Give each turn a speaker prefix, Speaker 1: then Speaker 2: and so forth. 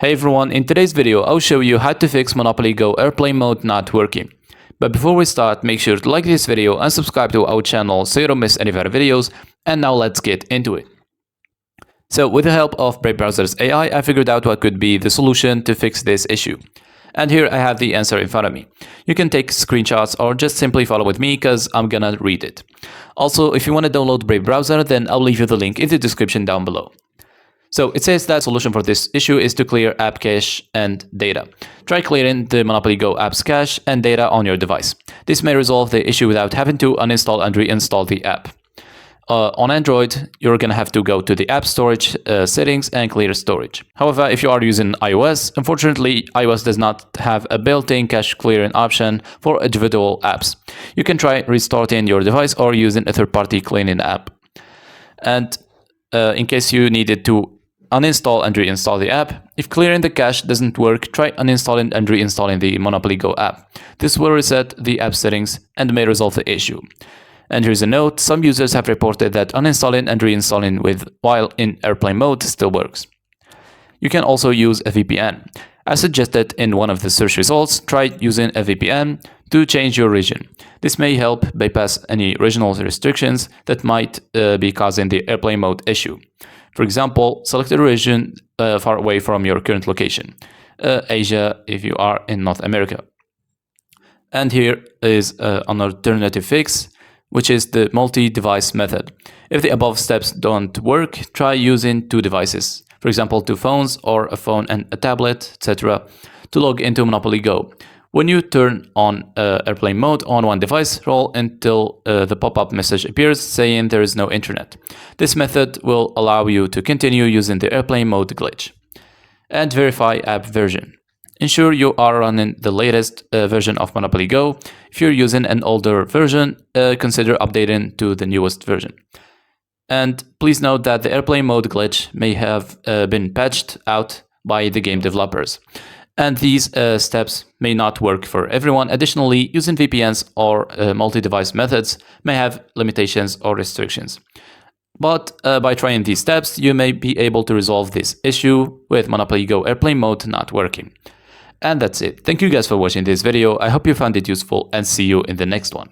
Speaker 1: Hey everyone, in today's video I'll show you how to fix Monopoly Go airplane mode not working. But before we start, make sure to like this video and subscribe to our channel so you don't miss any of our videos. And now let's get into it. So with the help of Brave Browser's AI, I figured out what could be the solution to fix this issue. And here I have the answer in front of me. You can take screenshots or just simply follow with me because I'm gonna read it. Also, if you want to download Brave Browser, then I'll leave you the link in the description down below. So it says that solution for this issue is to clear app cache and data. Try clearing the Monopoly Go app's cache and data on your device. This may resolve the issue without having to uninstall and reinstall the app. On Android, you're going to have to go to the app storage settings and clear storage. However, if you are using iOS, unfortunately, iOS does not have a built-in cache clearing option for individual apps. You can try restarting your device or using a third-party cleaning app. And in case you needed to uninstall and reinstall the app, if clearing the cache doesn't work, try uninstalling and reinstalling the Monopoly Go app. This will reset the app settings and may resolve the issue. And here's a note, some users have reported that uninstalling and reinstalling while in airplane mode still works. You can also use a VPN. As suggested in one of the search results, try using a VPN to change your region. This may help bypass any regional restrictions that might be causing the airplane mode issue. For example, select a region far away from your current location, Asia if you are in North America. And here is an alternative fix, which is the multi-device method. If the above steps don't work, try using two devices, for example, two phones or a phone and a tablet, etc., to log into Monopoly Go. When you turn on airplane mode on one device, roll until the pop-up message appears saying there is no internet. This method will allow you to continue using the airplane mode glitch. And verify app version. Ensure you are running the latest version of Monopoly Go. If you're using an older version, consider updating to the newest version. And please note that the airplane mode glitch may have been patched out by the game developers. And these steps may not work for everyone. Additionally, using VPNs or multi-device methods may have limitations or restrictions. But by trying these steps, you may be able to resolve this issue with Monopoly Go airplane mode not working. And that's it. Thank you guys for watching this video. I hope you found it useful and see you in the next one.